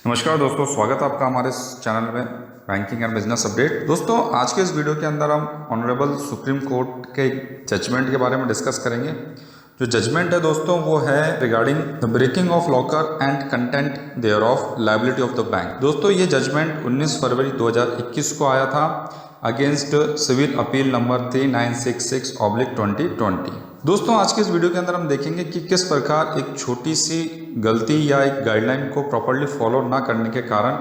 नमस्कार दोस्तों, स्वागत है आपका हमारे इस चैनल में बैंकिंग एंड बिजनेस अपडेट। दोस्तों, आज के इस वीडियो के अंदर हम ऑनरेबल सुप्रीम कोर्ट के जजमेंट के बारे में डिस्कस करेंगे। जो जजमेंट है दोस्तों वो है regarding the breaking of locker and content thereof liability of the bank. दोस्तों, ये जजमेंट 19 फरवरी 2021 को आया था अगेंस्ट सिविल अपील नंबर 3966/2020। दोस्तों, आज के इस वीडियो के अंदर हम देखेंगे कि किस प्रकार एक छोटी सी गलती या एक गाइडलाइन को प्रॉपर्ली फॉलो ना करने के कारण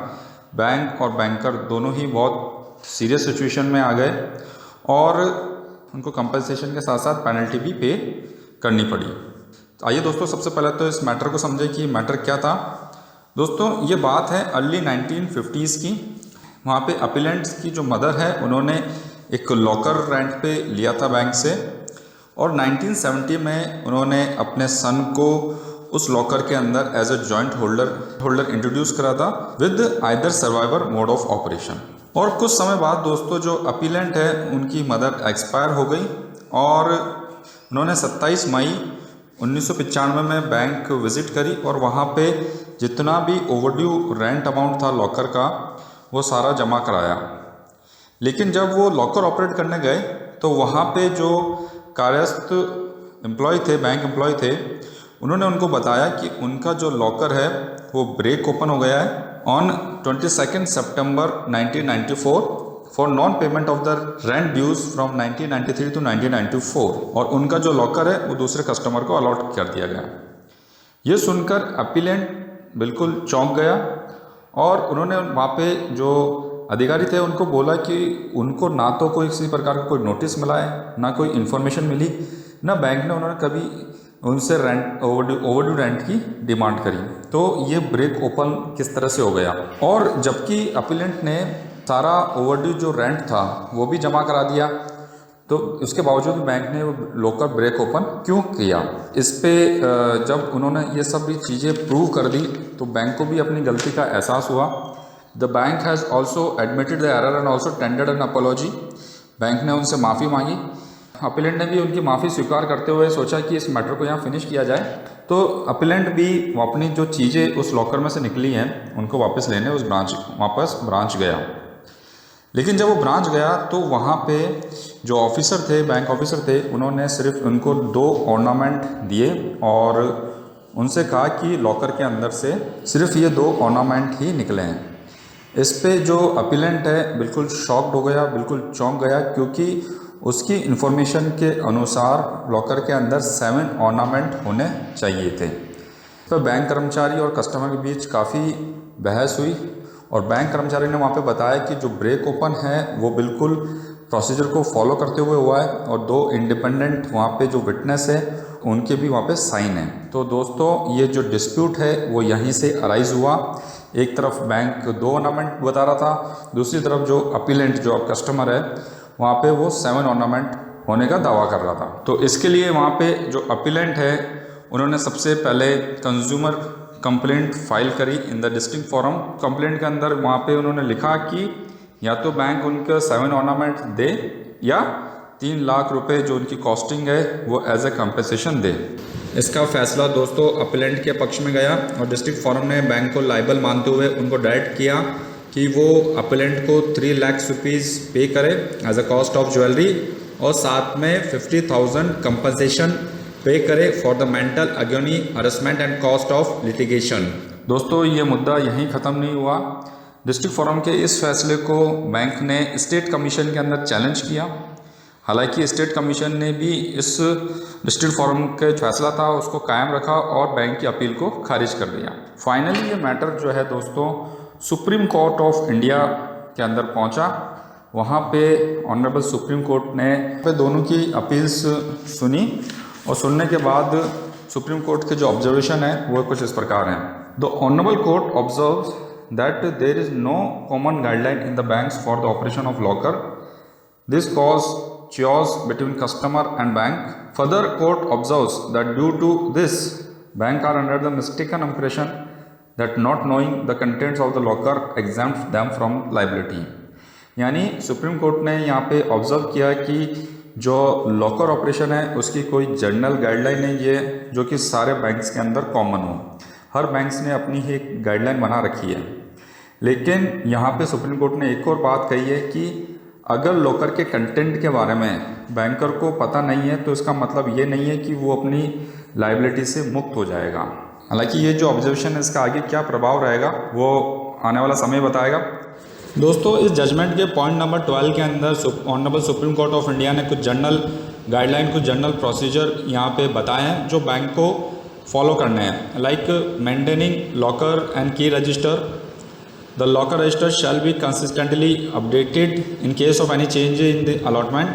बैंक और बैंकर दोनों ही बहुत सीरियस सिचुएशन में आ गए और उनको कंपनसेशन के साथ साथ पेनल्टी भी पे करनी पड़ी। आइए दोस्तों, सबसे पहले तो इस मैटर को समझें कि मैटर क्या था। दोस्तों, ये बात है अर्ली 1950s की। वहाँ पे अपीलेंट्स की जो मदर है उन्होंने एक लॉकर रेंट पे लिया था बैंक से और 1970 में उन्होंने अपने सन को उस लॉकर के अंदर as a joint holder introduce करा था with either survivor mode of operation. और कुछ समय बाद दोस्तों जो अपीलेंट है उनकी मदर एक्सपायर हो गई और उन्होंने 27 मई 1995 में बैंक विजिट करी और वहाँ पे जितना भी ओवरड्यू रेंट अमाउंट था लॉकर का वो सारा जमा कराया। लेकिन जब वो लॉकर ऑपरेट करने गए तो वहाँ पे जो कार्यस्थ एम्प्लॉय थे, बैंक एम्प्लॉय थे, उन्होंने उनको बताया कि उनका जो लॉकर है वो ब्रेक ओपन हो गया है ऑन 22 सितंबर 1994 for non payment of the rent dues from 1993 to 1994 और उनका जो लॉकर है वो दूसरे कस्टमर को अलॉट कर दिया गया। ये सुनकर अपीलेंट बिल्कुल चौंक गया और उन्होंने वहाँ पे जो अधिकारी थे उनको बोला कि उनको ना तो कोई किसी प्रकार का कोई नोटिस मिला है, ना कोई इन्फॉर्मेशन मिली, ना बैंक ने उन्होंने कभी उनसे रेंट ओवरड्यू रेंट की डिमांड करी। तो ये ब्रेक ओपन किस तरह से हो गया। और जबकि अपीलेंट ने सारा ओवरड्यू जो रेंट था वो भी जमा करा दिया, तो उसके बावजूद बैंक ने लॉकर ब्रेक ओपन क्यों किया। इस पे जब उन्होंने ये सब भी चीज़ें प्रूव कर दी तो बैंक को भी अपनी गलती का एहसास हुआ। The bank has also admitted the error and also tendered N apology. Bank ने उनसे माफ़ी मांगी। अपीलेंट ने भी उनकी माफ़ी स्वीकार करते हुए सोचा कि इस मैटर को यहाँ फिनिश किया जाए। तो अपीलेंट भी अपनी जो चीज़ें उस लॉकर में से निकली हैं उनको वापस लेने वापस ब्रांच गया। लेकिन जब वो ब्रांच गया तो वहाँ पे जो ऑफिसर थे, बैंक ऑफिसर थे, उन्होंने सिर्फ उनको 2 ऑर्नामेंट दिए और उनसे कहा कि लॉकर के अंदर से सिर्फ ये 2 ऑर्नामेंट ही निकले हैं। इस पे जो अपीलेंट है बिल्कुल शॉक्ड हो गया, बिल्कुल चौंक गया, क्योंकि उसकी इन्फॉर्मेशन के अनुसार लॉकर के अंदर 7 ऑर्नामेंट होने चाहिए थे। तो बैंक कर्मचारी और कस्टमर के बीच काफ़ी बहस हुई और बैंक कर्मचारी ने वहाँ पे बताया कि जो ब्रेक ओपन है वो बिल्कुल प्रोसीजर को फॉलो करते हुए हुआ है और 2 इंडिपेंडेंट वहाँ पे जो विटनेस है उनके भी वहाँ पे साइन है। तो दोस्तों, ये जो डिस्प्यूट है वो यहीं से अराइज हुआ। एक तरफ बैंक 2 ऑर्नामेंट बता रहा था, दूसरी तरफ जो अपीलेंट जो कस्टमर है वहाँ पे वो 7 ऑर्नामेंट होने का दावा कर रहा था। तो इसके लिए वहाँ पे जो अपीलेंट है उन्होंने सबसे पहले कंज्यूमर कंप्लेंट फाइल करी in the district forum. Complaint के अंदर वहाँ पे उन्होंने लिखा कि या तो बैंक उनके 7 ऑर्नामेंट दे या 3 लाख रुपए जो उनकी कॉस्टिंग है वो एज ए कंपनसेशन दे। इसका फैसला दोस्तों अपीलेंट के पक्ष में गया और डिस्ट्रिक्ट फोरम ने बैंक को लायबल मानते हुए उनको डायरेक्ट किया कि वो अपीलेंट को 3 लाख रुपीज़ पे करे as a cost of jewellery और साथ में 50,000 कंपनसेशन पे करे for the mental agony, harassment and cost of litigation. दोस्तों, ये मुद्दा यहीं ख़त्म नहीं हुआ। डिस्ट्रिक्ट फोरम के इस फैसले को बैंक ने स्टेट कमीशन के अंदर चैलेंज किया। हालांकि स्टेट कमीशन ने भी इस डिस्ट्रिक्ट फोरम का फैसला था उसको कायम रखा और बैंक की अपील को खारिज कर दिया। फाइनली ये मैटर जो है दोस्तों सुप्रीम कोर्ट ऑफ इंडिया के अंदर पहुंचा। वहाँ पे ऑनरेबल सुप्रीम कोर्ट ने दोनों की अपील्स सुनी और सुनने के बाद सुप्रीम कोर्ट के जो ऑब्जर्वेशन है वो कुछ इस प्रकार हैं। The honourable court observes that there is no common guideline in the banks for the operation of locker. This cause chaos between customer and bank. Further, court observes that due to this, bank are under the mistaken impression that not knowing the contents of the locker exempts them from liability. यानी supreme court ने यहाँ पे observe किया कि जो locker operation है उसकी कोई जनरल गाइडलाइन नहीं है जो कि सारे बैंक्स के अंदर कॉमन हो। हर बैंक्स ने अपनी ही एक गाइडलाइन बना रखी है। लेकिन यहाँ पे सुप्रीम कोर्ट ने एक और बात कही है कि अगर लॉकर के कंटेंट के बारे में बैंकर को पता नहीं है तो इसका मतलब ये नहीं है कि वो अपनी लाइबिलिटी से मुक्त हो जाएगा। हालांकि ये जो ऑब्जर्वेशन है इसका आगे क्या प्रभाव रहेगा वो आने वाला समय बताएगा। दोस्तों, इस जजमेंट के पॉइंट नंबर 12 के अंदर honourable supreme court of India ने कुछ जनरल गाइडलाइन, कुछ जनरल प्रोसीजर यहाँ पे बताए हैं जो बैंक को फॉलो करने हैं। लाइक मेंटेनिंग लॉकर एंड की register. The locker register shall be consistently updated in case of any change in the allotment.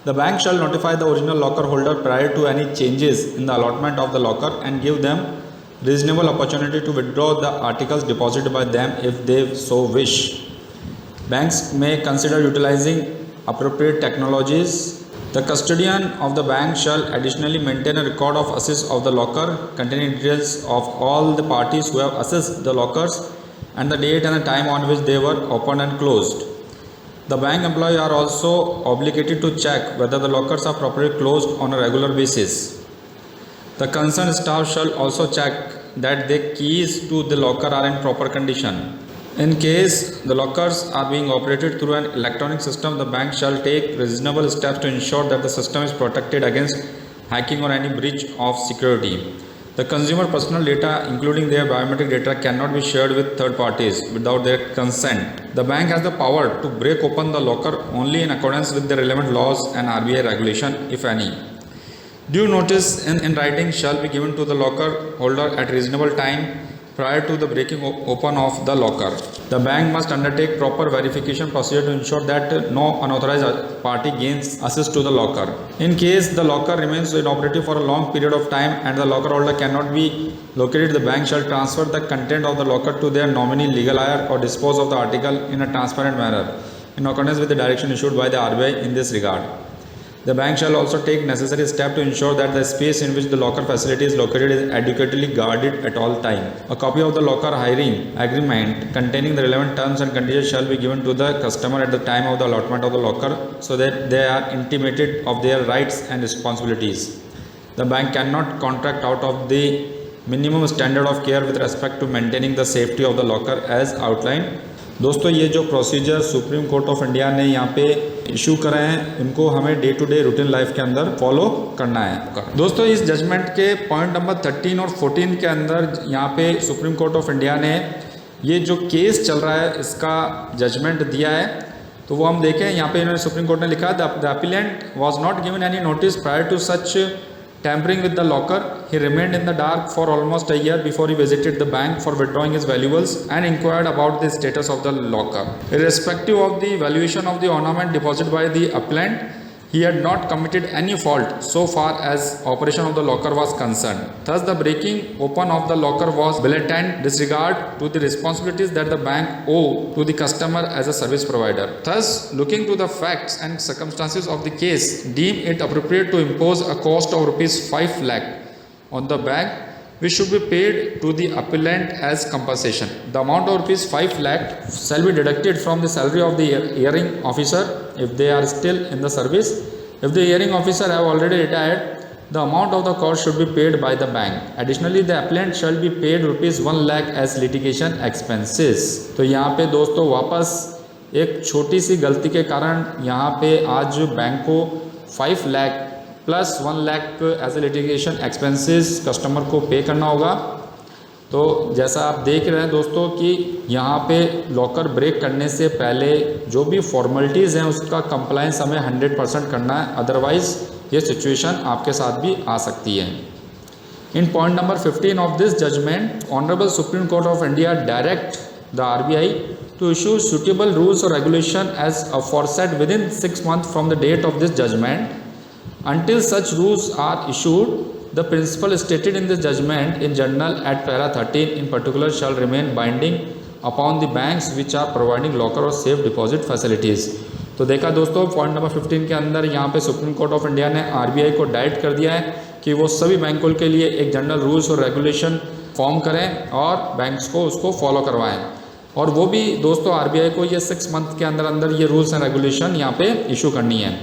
The bank shall notify the original locker holder prior to any changes in the allotment of the locker and give them reasonable opportunity to withdraw the articles deposited by them if they so wish. Banks may consider utilizing appropriate technologies. The custodian of the bank shall additionally maintain a record of access of the locker containing details of all the parties who have accessed the lockers and the date and the time on which they were opened and closed. The bank employees are also obligated to check whether the lockers are properly closed on a regular basis. The concerned staff shall also check that the keys to the locker are in proper condition. In case the lockers are being operated through an electronic system, the bank shall take reasonable steps to ensure that the system is protected against hacking or any breach of security. The consumer personal data, including their biometric data, cannot be shared with third parties without their consent. The bank has the power to break open the locker only in accordance with the relevant laws and RBI regulation, if any. Due notice in writing shall be given to the locker holder at reasonable time prior to the breaking open of the locker. The bank must undertake proper verification procedure to ensure that no unauthorized party gains access to the locker. In case the locker remains inoperative for a long period of time and the locker holder cannot be located, the bank shall transfer the content of the locker to their nominee legal heir or dispose of the article in a transparent manner in accordance with the direction issued by the RBI in this regard. The bank shall also take necessary steps to ensure that the space in which the locker facility is located is adequately guarded at all times. A copy of the locker hiring agreement containing the relevant terms and conditions shall be given to the customer at the time of the allotment of the locker so that they are intimated of their rights and responsibilities. The bank cannot contract out of the minimum standard of care with respect to maintaining the safety of the locker as outlined. दोस्तों, ये जो procedure supreme court of India ने यहाँ पे issue करे हैं इनको हमें day to day routine life के अंदर फॉलो करना है। दोस्तों, इस जजमेंट के पॉइंट नंबर 13 और 14 के अंदर यहाँ पे सुप्रीम कोर्ट ऑफ इंडिया ने ये जो केस चल रहा है इसका जजमेंट दिया है। तो वो हम देखें, यहाँ पे इन्होंने सुप्रीम कोर्ट ने लिखा the appellant was not given any notice prior to such tampering with the locker. He remained in the dark for almost a year before he visited the bank for withdrawing his valuables and inquired about the status of the locker. Irrespective of the valuation of the ornament deposited by the appellant, he had not committed any fault so far as operation of the locker was concerned. Thus, the breaking open of the locker was blatant disregard to the responsibilities that the bank owed to the customer as a service provider. Thus, looking to the facts and circumstances of the case, deem it appropriate to impose a cost of rupees 5 lakh on the bank, which should be paid to the appellant as compensation. The amount of rupees 5 lakh shall be deducted from the salary of the hearing officer if they are still in the service. If the hearing officer have already retired, the amount of the cost should be paid by the bank. Additionally, the appellant shall be paid rupees 1 lakh as litigation expenses. तो यहाँ पे दोस्तों वापस एक छोटी सी गलती के कारण यहाँ पे आज बैंक को 5 lakh plus 1 lakh as a litigation expenses customer को पे करना होगा। तो जैसा आप देख रहे हैं दोस्तों कि यहाँ पे लॉकर ब्रेक करने से पहले जो भी फॉर्मेलिटीज़ हैं उसका कंप्लायंस हमें 100% करना है, अदरवाइज़ ये सिचुएशन आपके साथ भी आ सकती है। In point number 15 of this judgment, honourable supreme court of India direct the RBI to issue suitable rules or regulation as aforesaid within 6 months from the date of this judgment. Until such rules are issued, the principle stated in this judgment in journal at para 13 in particular shall remain binding upon the banks which are providing locker or safe deposit facilities. तो देखा दोस्तों, point number 15 के अंदर यहाँ पे supreme court of India ने RBI को direct कर दिया है कि वो सभी बैंकों के लिए एक जनरल रूल्स और रेगुलेशन फॉर्म करें और बैंक्स को उसको फॉलो करवाएं। और वो भी दोस्तों RBI को ये 6 मंथ के अंदर अंदर ये रूल्स एंड रेगुलेशन यहाँ पे इशू करनी है।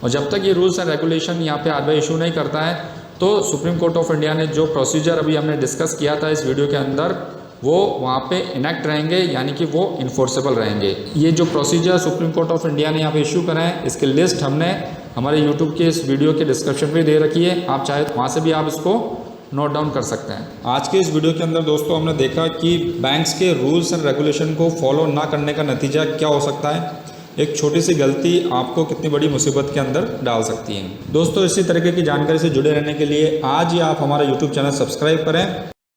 और जब तक ये रूल्स एंड रेगुलेशन यहाँ पे RBI इशू नहीं करता है तो सुप्रीम कोर्ट ऑफ इंडिया ने जो प्रोसीजर अभी हमने डिस्कस किया था इस वीडियो के अंदर, वो वहाँ पे इनेक्ट रहेंगे, यानी कि वो इन्फोर्सेबल रहेंगे। ये जो procedure supreme court of India ने यहाँ पे इशू करा है, इसकी लिस्ट हमने हमारे यूट्यूब के इस वीडियो के डिस्क्रिप्शन में दे रखी है। आप चाहे तो वहाँ से भी आप इसको नोट डाउन कर सकते हैं। आज के इस वीडियो के अंदर दोस्तों हमने देखा कि बैंक्स के रूल्स एंड रेगुलेशन को फॉलो ना करने का नतीजा क्या हो सकता है। एक छोटी सी गलती आपको कितनी बड़ी मुसीबत के अंदर डाल सकती है। दोस्तों इसी तरीके की जानकारी से जुड़े रहने के लिए आज ही आप हमारा यूट्यूब चैनल सब्सक्राइब करें